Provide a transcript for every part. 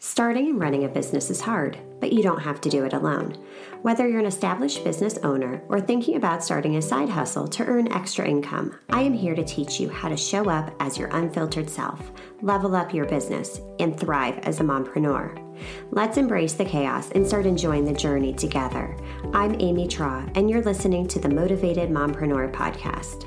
Starting and running a business is hard, but you don't have to do it alone. Whether you're an established business owner or thinking about starting a side hustle to earn extra income, I am here to teach you how to show up as your unfiltered self, level up your business, and thrive as a mompreneur. Let's embrace the chaos and start enjoying the journey together. I'm Amy Traw, and you're listening to the Motivated Mompreneur Podcast.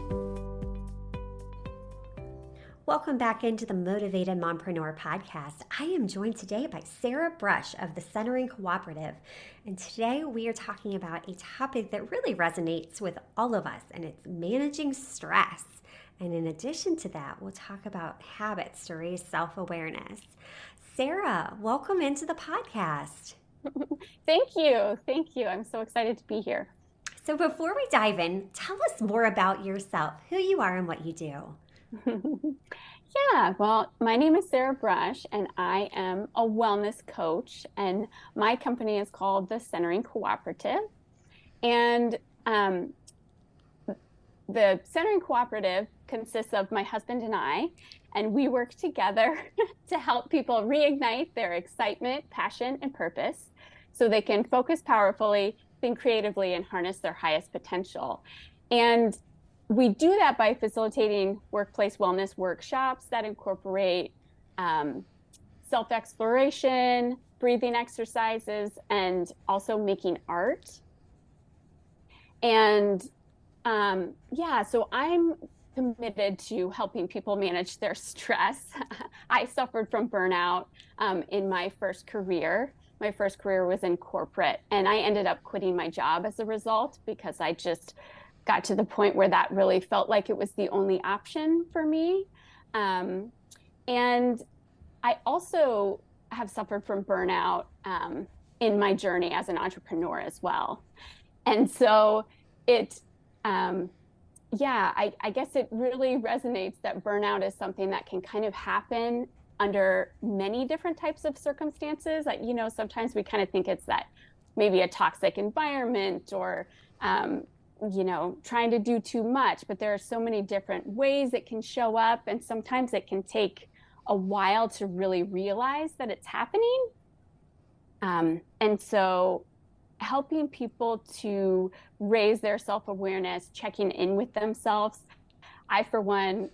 Welcome back into the Motivated Mompreneur Podcast. I am joined today by Sara Brush of the Centering Cooperative. And today we are talking about a topic that really resonates with all of us, and it's managing stress. And in addition to that, we'll talk about habits to raise self-awareness. Sara, welcome into the podcast. Thank you. Thank you. I'm so excited to be here. So before we dive in, tell us more about yourself, who you are and what you do. Yeah, well, my name is Sara Brush, and I am a wellness coach, and my company is called the Centering Cooperative. And the Centering Cooperative consists of my husband and I, and we work together to help people reignite their excitement, passion, and purpose so they can focus powerfully, think creatively, and harness their highest potential. And we do that by facilitating workplace wellness workshops that incorporate self-exploration, breathing exercises, and also making art. And so I'm committed to helping people manage their stress. I suffered from burnout in my first career. My first career was in corporate, and I ended up quitting my job as a result because I just got to the point where that really felt like it was the only option for me. And I also have suffered from burnout in my journey as an entrepreneur as well. And so I guess it really resonates that burnout is something that can kind of happen under many different types of circumstances. Sometimes we kind of think it's that maybe a toxic environment or trying to do too much, but there are so many different ways it can show up. And sometimes it can take a while to really realize that it's happening. And so helping people to raise their self-awareness, checking in with themselves. I, for one,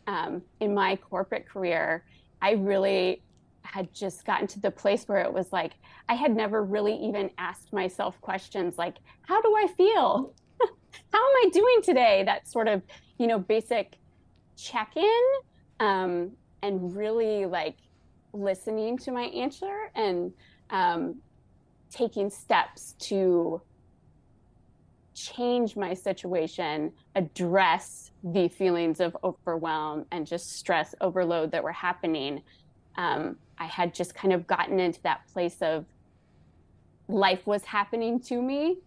in my corporate career, I really had just gotten to the place where it was like, I had never really even asked myself questions like, how do I feel? How am I doing today? That sort of, basic check-in, and really like listening to my answer and taking steps to change my situation, address the feelings of overwhelm and just stress overload that were happening. I had just kind of gotten into that place of life was happening to me.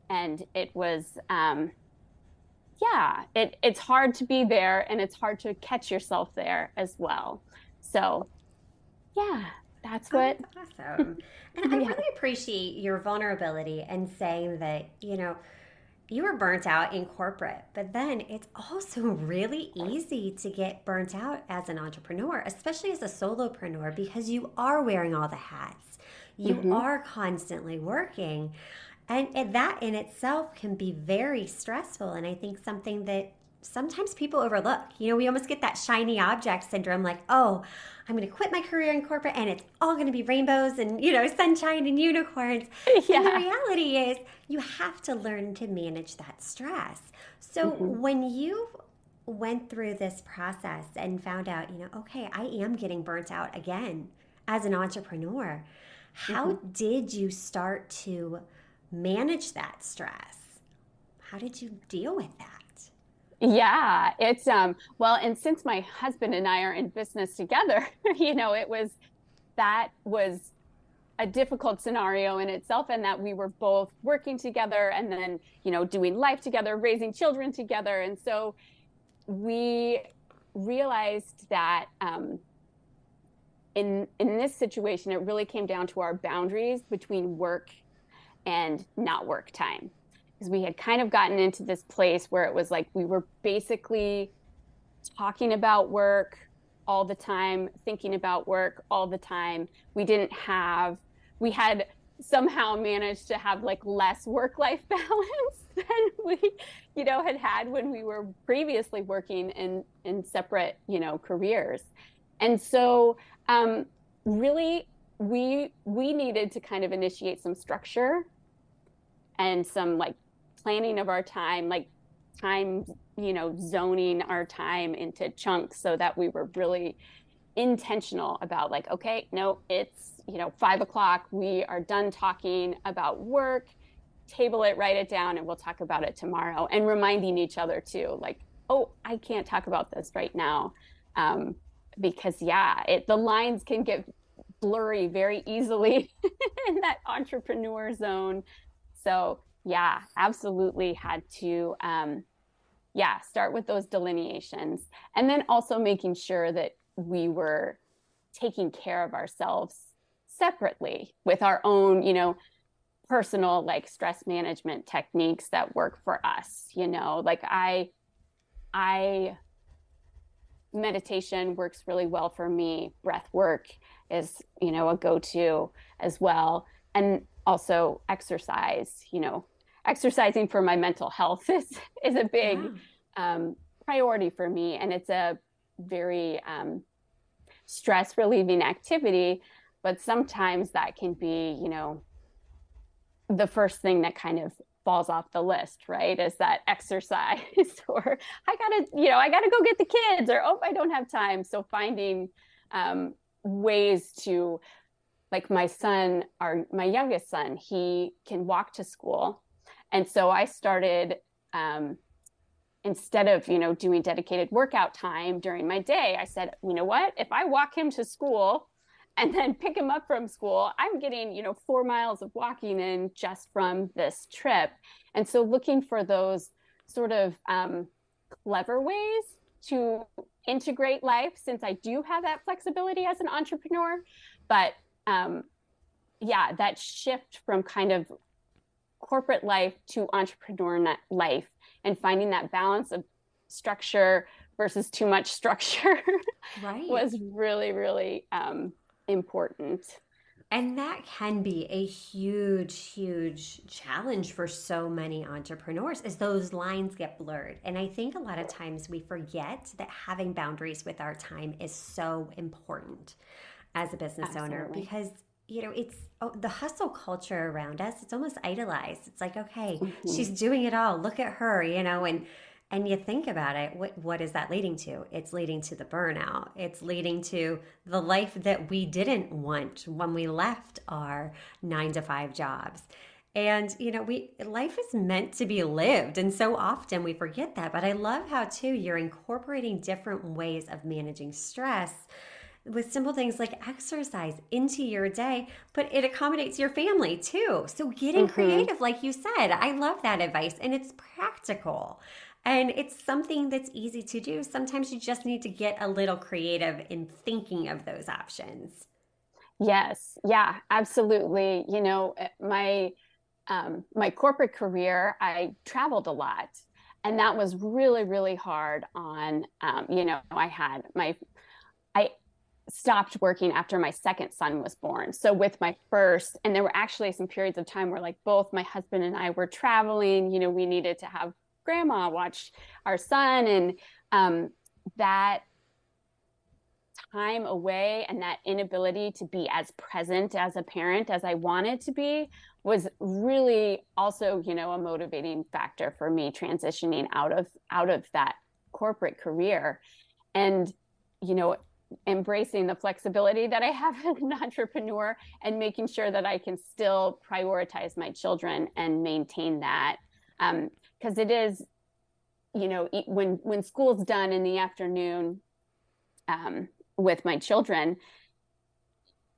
And it was, it's hard to be there, and it's hard to catch yourself there as well. So, that's what. That's awesome. And I really appreciate your vulnerability and saying that, you were burnt out in corporate, but then it's also really easy to get burnt out as an entrepreneur, especially as a solopreneur, because you are wearing all the hats. You are constantly working. And that in itself can be very stressful. And I think something that sometimes people overlook. We almost get that shiny object syndrome, like, oh, I'm going to quit my career in corporate and it's all going to be rainbows and, sunshine and unicorns. Yeah. And the reality is you have to learn to manage that stress. So when you went through this process and found out, okay, I am getting burnt out again as an entrepreneur, how did you start to manage that stress? How did you deal with that? Yeah, it's and since my husband and I are in business together, that was a difficult scenario in itself, and that we were both working together and then, doing life together, raising children together. And so we realized that in this situation, it really came down to our boundaries between work and not work time, because we had kind of gotten into this place where it was like we were basically talking about work, all the time, thinking about work all the time. We had somehow managed to have like less work-life balance than we, had when we were previously working in separate, careers. And so really we needed to kind of initiate some structure and some like planning of our time, like time, zoning our time into chunks so that we were really intentional about like, okay, no, it's, 5 o'clock. We are done talking about work, table it, write it down, and we'll talk about it tomorrow. And reminding each other too, like, oh, I can't talk about this right now. Because the lines can get blurry very easily in that entrepreneur zone. So yeah, absolutely had to start with those delineations, and then also making sure that we were taking care of ourselves separately with our own, personal like stress management techniques that work for us. Like I meditation works really well for me. Breath work is, a go-to as well. And also exercise, exercising for my mental health is a big priority for me. And it's a very stress relieving activity, but sometimes that can be, the first thing that kind of falls off the list, right? Is that exercise or I gotta go get the kids, or, oh, I don't have time. So finding ways to, like my youngest son, he can walk to school. And so I started, instead of, doing dedicated workout time during my day, I said, you know what, if I walk him to school and then pick him up from school, I'm getting, 4 miles of walking in just from this trip. And so looking for those sort of clever ways to integrate life, since I do have that flexibility as an entrepreneur. But that shift from kind of corporate life to entrepreneur life, and finding that balance of structure versus too much structure was really, really important. And that can be a huge, huge challenge for so many entrepreneurs, as those lines get blurred. And I think a lot of times we forget that having boundaries with our time is so important as a business owner, because it's the hustle culture around us. It's almost idolized. It's like, okay, she's doing it all. Look at her, and you think about it, what is that leading to? It's leading to the burnout. It's leading to the life that we didn't want when we left our 9-to-5 jobs. And, life is meant to be lived. And so often we forget that. But I love how, too, you're incorporating different ways of managing stress with simple things like exercise into your day, but it accommodates your family too. So getting creative, like you said, I love that advice, and it's practical. And it's something that's easy to do. Sometimes you just need to get a little creative in thinking of those options. Yes. Yeah, absolutely. My corporate career, I traveled a lot, and that was really, really hard on, I stopped working after my second son was born. So with my first, and there were actually some periods of time where like both my husband and I were traveling, we needed to have grandma watch our son, and that time away and that inability to be as present as a parent as I wanted to be was really also, a motivating factor for me transitioning out of that corporate career. And, embracing the flexibility that I have as an entrepreneur, and making sure that I can still prioritize my children and maintain that. Because it is, when school's done in the afternoon with my children,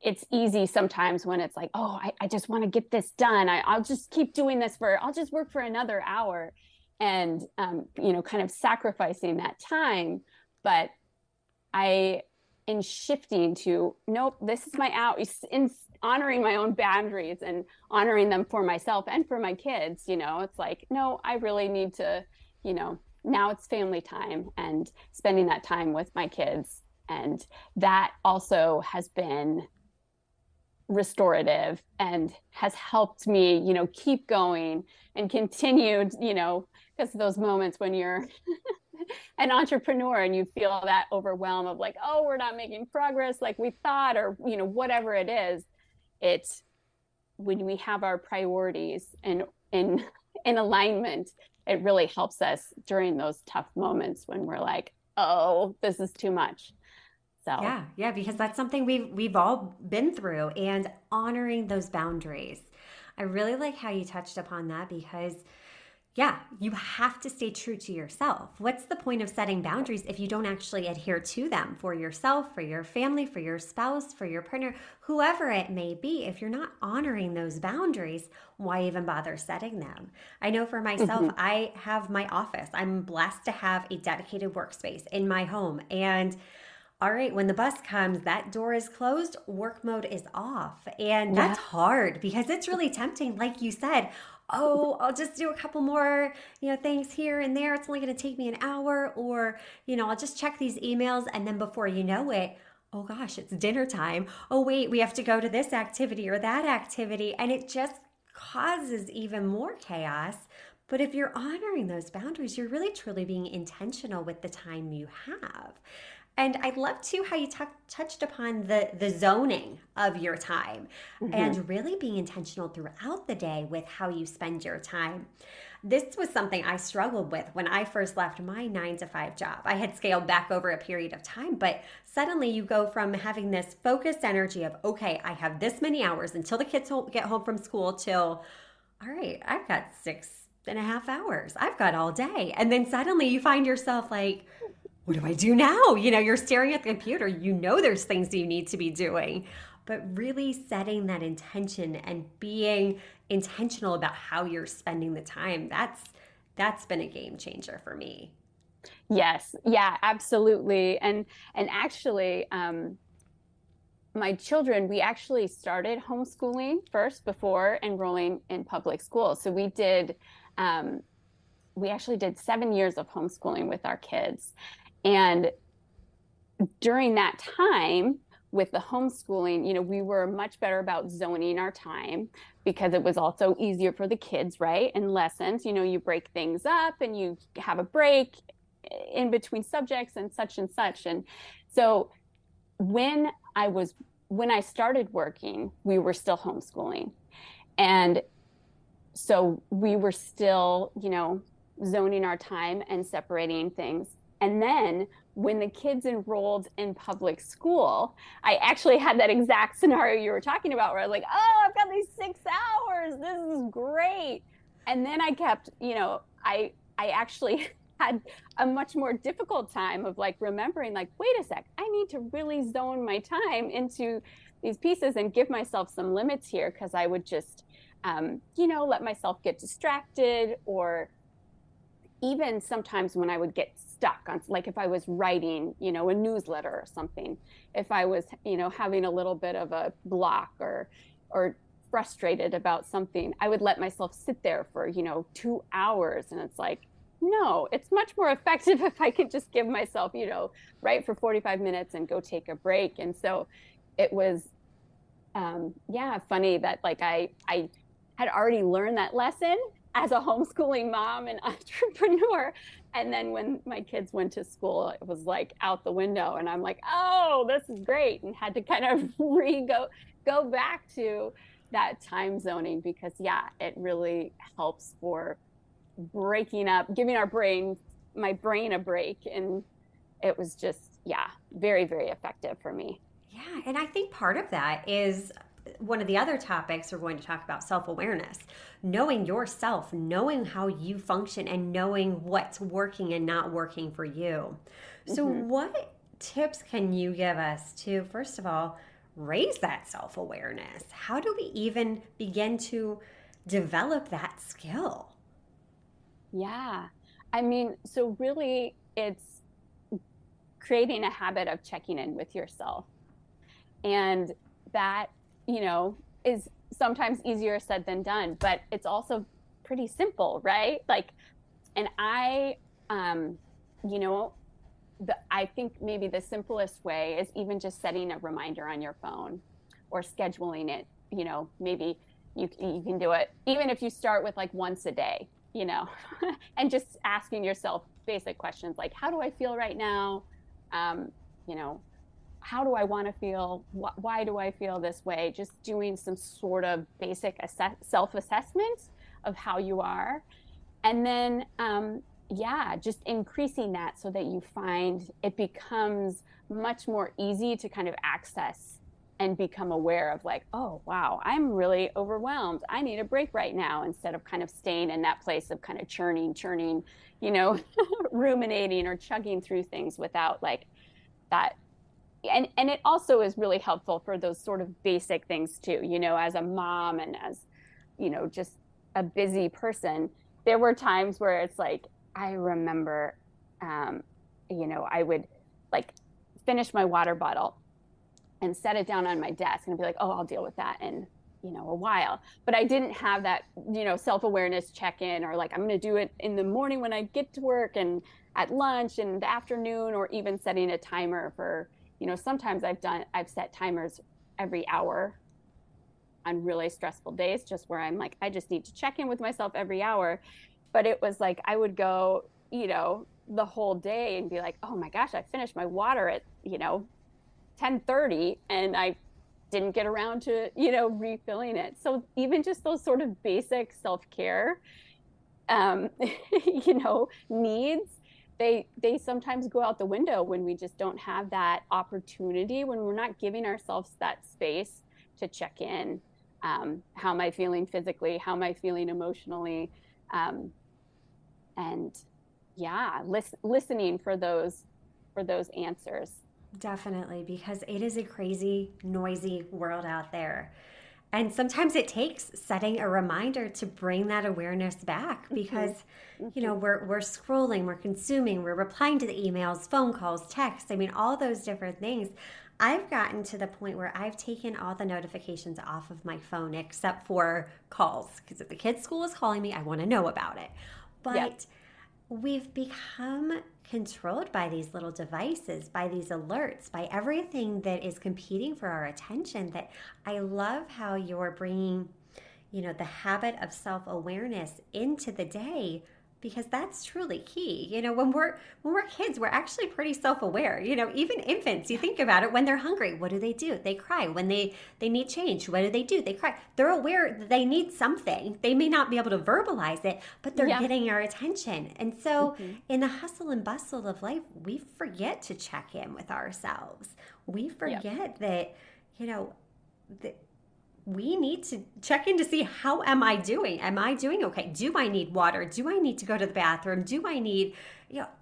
it's easy sometimes when it's like, oh, I just want to get this done. I'll just keep doing this I'll just work for another hour, and, kind of sacrificing that time. But in shifting to, nope, this is my out, in honoring my own boundaries and honoring them for myself and for my kids, it's like, no, I really need to, now it's family time, and spending that time with my kids And that also has been restorative and has helped me, keep going and continued, because those moments when you're an entrepreneur and you feel that overwhelm of like, oh, we're not making progress like we thought, or, whatever it is, it's when we have our priorities and in alignment, it really helps us during those tough moments when we're like, oh, this is too much. So, Yeah, yeah, because that's something we've all been through and honoring those boundaries. I really like how you touched upon that because yeah, you have to stay true to yourself. What's the point of setting boundaries if you don't actually adhere to them for yourself, for your family, for your spouse, for your partner, whoever it may be? If you're not honoring those boundaries, why even bother setting them? I know for myself, mhm. I have my office. I'm blessed to have a dedicated workspace in my home. And all right, when the bus comes, that door is closed, work mode is off. And Yeah. that's hard because it's really tempting, like you said. Oh, I'll just do a couple more, things here and there. It's only going to take me an hour, or, I'll just check these emails. And then before you know it, oh gosh, it's dinner time. Oh, wait, we have to go to this activity or that activity. And it just causes even more chaos. But if you're honoring those boundaries, you're really truly being intentional with the time you have. And I love too how you touched upon the zoning of your time Mhm. and really being intentional throughout the day with how you spend your time. This was something I struggled with when I first left my 9 to 5 job. I had scaled back over a period of time, but suddenly you go from having this focused energy of, okay, I have this many hours until the kids get home from school till, all right, I've got 6.5 hours. I've got all day. And then suddenly you find yourself like, what do I do now? You're staring at the computer. There's things that you need to be doing, but really setting that intention and being intentional about how you're spending the time. That's been a game changer for me. Yes. Yeah, absolutely. And actually, my children, we actually started homeschooling first before enrolling in public school. So um, we actually did 7 years of homeschooling with our kids. And during that time, with the homeschooling, we were much better about zoning our time because it was also easier for the kids, right? And lessons, you break things up and you have a break in between subjects and such and such. And so when I was when I started working, we were still homeschooling. And so we were still, zoning our time and separating things. And then when the kids enrolled in public school, I actually had that exact scenario you were talking about where I was like, oh, I've got these 6 hours. This is great. And then I kept, I actually had a much more difficult time of like remembering, like, wait a sec, I need to really zone my time into these pieces and give myself some limits here because I would just let myself get distracted, or even sometimes when I would get stuck on, like if I was writing, a newsletter or something, if I was, having a little bit of a block or frustrated about something, I would let myself sit there for, 2 hours. And it's like, no, it's much more effective if I could just give myself, write for 45 minutes and go take a break. And so it was, yeah, funny that like I had already learned that lesson as a homeschooling mom and entrepreneur. And then when my kids went to school, it was like out the window. And I'm like, oh, this is great. And had to kind of go back to that time zoning because yeah, it really helps for breaking up, giving my brain a break. And it was just, yeah, very, very effective for me. Yeah, and I think part of that is one of the other topics we're going to talk about, self awareness, knowing yourself, knowing how you function, and knowing what's working and not working for you. So, Mm-hmm. what tips can you give us to, first of all, raise that self awareness? How do we even begin to develop that skill? Yeah. I mean, so really it's creating a habit of checking in with yourself. And that, is sometimes easier said than done, but it's also pretty simple, right? Like, and I, you know, I think maybe the simplest way is even just setting a reminder on your phone or scheduling it. Maybe you can do it even if you start with like once a day, and just asking yourself basic questions like, how do I feel right now? Um, you know, how do I want to feel? Why do I feel this way? Just doing some sort of basic self assessment of how you are. And then, yeah, just increasing that so that you find it becomes much more easy to kind of access and become aware of like, oh, wow, I'm really overwhelmed. I need a break right now, instead of kind of staying in that place of kind of churning, you know, ruminating or chugging through things without like that. And it also is really helpful for those sort of basic things too, as a mom and as, just a busy person. There were times where it's like, I remember, um, I would like finish my water bottle and set it down on my desk and be like, oh, I'll deal with that in, a while. But I didn't have that, self-awareness check-in, or like, I'm going to do it in the morning when I get to work, and at lunch and the afternoon, or even setting a timer for, sometimes I've set timers every hour on really stressful days, just where I'm like, I just need to check in with myself every hour. But it was like, I would go, the whole day and be like, oh my gosh, I finished my water at, 10:30, and I didn't get around to, refilling it. So even just those sort of basic self-care, um, needs, they sometimes go out the window when we just don't have that opportunity, when we're not giving ourselves that space to check in. How am I feeling physically? How am I feeling emotionally? And yeah, listening for those answers. Definitely, because it is a crazy, noisy world out there. And sometimes it takes setting a reminder to bring that awareness back Mm-hmm. because, Mm-hmm. we're scrolling, we're consuming, we're replying to the emails, phone calls, texts. I mean, all those different things. I've gotten to the point where I've taken all the notifications off of my phone except for calls because if the kid's school is calling me, I want to know about it. Yep. But we've become controlled by these little devices, by these alerts, by everything that is competing for our attention. That I love how you're bringing, the habit of self awareness into the day because that's truly key. When we're kids, we're actually pretty self aware. Even infants, you Yeah. think about it, when they're hungry, what do? They cry. When they need change, what do? They cry. They're aware that they need something. They may not be able to verbalize it, but they're Yeah. getting our attention. And so Mm-hmm. in the hustle and bustle of life, we forget to check in with ourselves. We Yep. forget that, you know, that we need to check in to see how am I doing okay? Do I need water? Do I need to go to the bathroom? Do I need,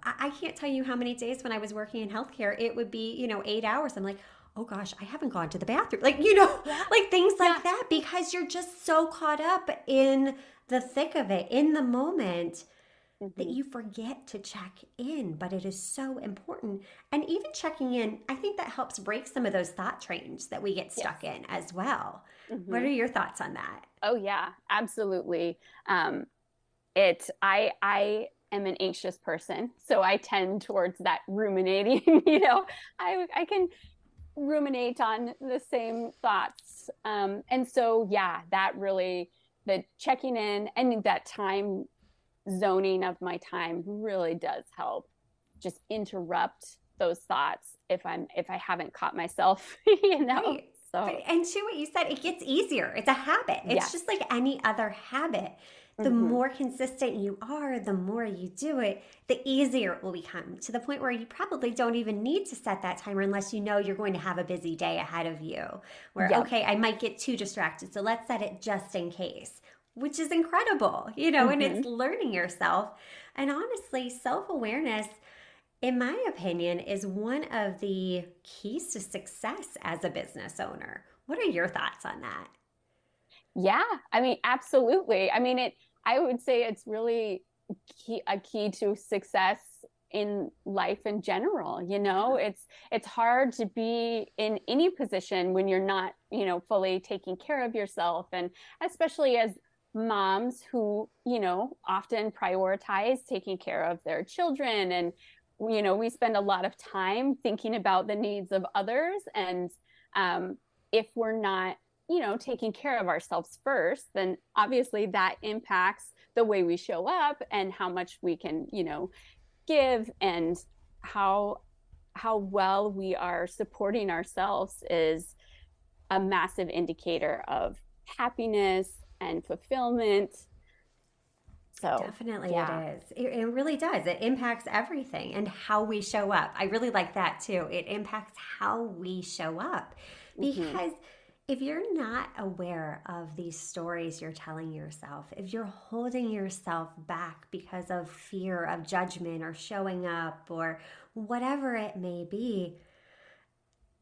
I can't tell you how many days when I was working in healthcare, it would be, 8 hours. I'm like, oh gosh, I haven't gone to the bathroom. Like, Yeah. like things Yeah. like that because you're just so caught up in the thick of it, in the moment, that Mm-hmm. you forget to check in, but it is so important. And even checking in, I think that helps break some of those thought trains that we get Yes. stuck in as well. What Mm-hmm. are your thoughts on that? Oh yeah, absolutely. I am an anxious person, so I tend towards that ruminating. I can ruminate on the same thoughts, and so yeah, that really, the checking in and that time zoning of my time really does help just interrupt those thoughts if I haven't caught myself, Right. But So and to what you said, it gets easier. It's a habit. It's yes. just like any other habit. The Mm-hmm. more consistent you are, the more you do it, the easier it will become to the point where you probably don't even need to set that timer unless you know you're going to have a busy day ahead of you. Where, Yep. okay, I might get too distracted. So let's set it just in case, which is incredible, and Mm-hmm. it's learning yourself. And honestly, self awareness in my opinion, is one of the keys to success as a business owner. What are your thoughts on that? Yeah, I mean, absolutely. I mean, I would say it's really a key to success in life in general. Yeah. It's hard to be in any position when you're not, fully taking care of yourself. And especially as moms who, often prioritize taking care of their children and we spend a lot of time thinking about the needs of others. And if we're not, taking care of ourselves first, then obviously that impacts the way we show up and how much we can, give, and how well we are supporting ourselves is a massive indicator of happiness and fulfillment. So, Definitely it yeah. is. It really does. It impacts everything and how we show up. I really like that too. It impacts how we show up Mm-hmm. because if you're not aware of these stories you're telling yourself, if you're holding yourself back because of fear of judgment or showing up or whatever it may be,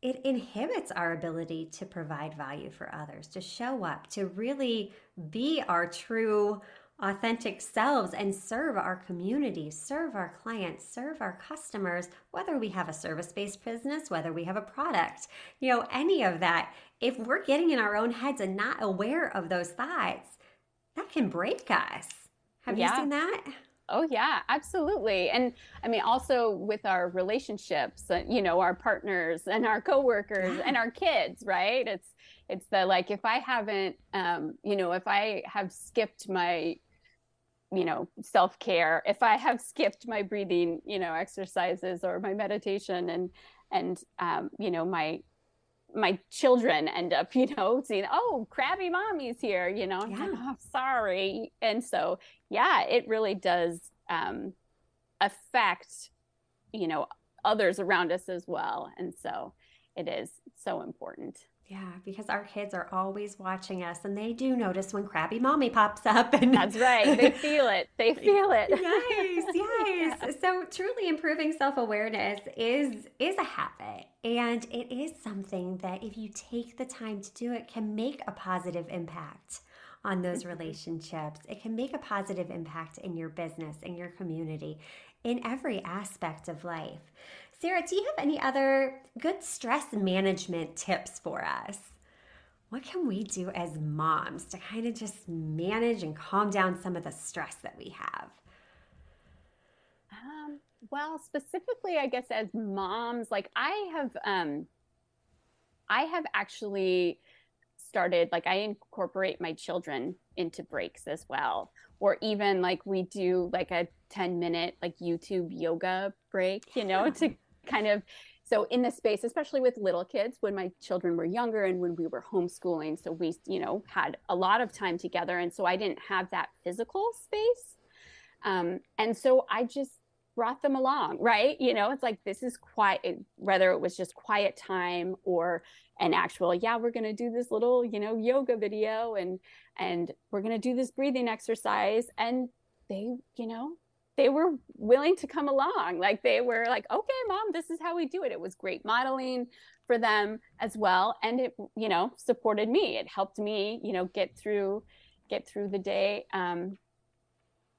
it inhibits our ability to provide value for others, to show up, to really be our true, authentic selves and serve our community, serve our clients, serve our customers, whether we have a service based business, whether we have a product, any of that. If we're getting in our own heads and not aware of those thoughts, that can break us. Have you Yeah. seen that? Oh yeah, absolutely. And I mean, also with our relationships, our partners and our coworkers Yeah. and our kids, right? It's the like, if I haven't, if I have skipped my, self-care, if I have skipped my breathing, exercises or my meditation, and my children end up, seeing, oh, crabby mommy's here, it's like, Yeah. oh, sorry. And so, yeah, it really does affect, you know, others around us as well. And so it is so important. Yeah, because our kids are always watching us and they do notice when crabby mommy pops up and That's right. They feel it. They feel it. yes, Yeah. yes. So truly improving self-awareness is a habit and it is something that if you take the time to do it can make a positive impact on those Mhm. relationships. It can make a positive impact in your business, in your community, in every aspect of life. Sarah, do you have any other good stress management tips for us? What can we do as moms to kind of just manage and calm down some of the stress that we have? Um, well, specifically, I guess as moms, like I have actually started, like, I incorporate my children into breaks as well. Or even like we do like a 10-minute like YouTube yoga break, Yeah. to kind of, so in this space, especially with little kids, when my children were younger and when we were homeschooling, so we, had a lot of time together. And so I didn't have that physical space. And so I just brought them along, right? It's like, this is quiet, whether it was just quiet time or an actual, yeah, we're going to do this little, yoga video, and we're going to do this breathing exercise. And they, they were willing to come along. Like, they were like, okay, mom, this is how we do it. It was great modeling for them as well. And it, supported me. It helped me, get through the day.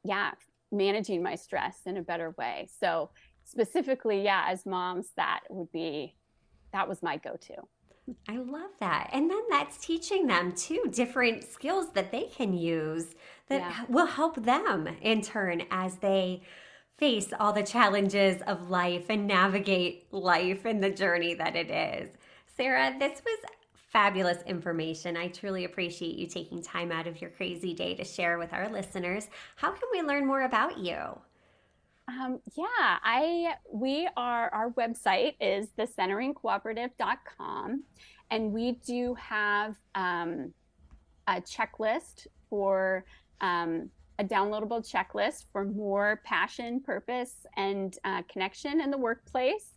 Yeah, managing my stress in a better way. So specifically, yeah, as moms, that was my go-to. I love that. And then that's teaching them too different skills that they can use Yeah. that will help them in turn as they face all the challenges of life and navigate life and the journey that it is. Sarah, this was fabulous information. I truly appreciate you taking time out of your crazy day to share with our listeners. How can we learn more about you? Yeah, our website is thecenteringcooperative.com, and we do have a checklist for a downloadable checklist for more passion, purpose, and connection in the workplace.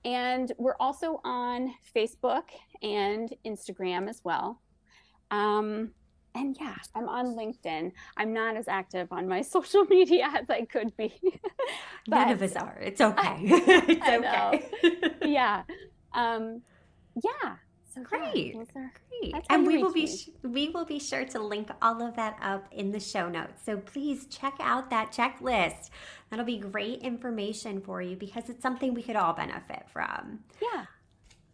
And we're also on Facebook and Instagram as well. Um, and yeah, I'm on LinkedIn. I'm not as active on my social media as I could be, None but of us are. It's I, okay. It's I know. okay. Yeah. Um, yeah. So yeah, Great. Great. that's how And you we will reach be me. we will be sure to link all of that up in the show notes. So please check out that checklist. That'll be great information for you because it's something we could all benefit from. Yeah.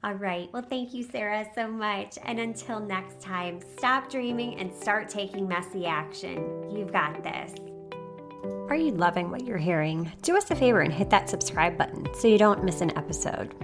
All right. Well, thank you, Sarah, so much. And until next time, stop dreaming and start taking messy action. You've got this. Are you loving what you're hearing? Do us a favor and hit that subscribe button so you don't miss an episode.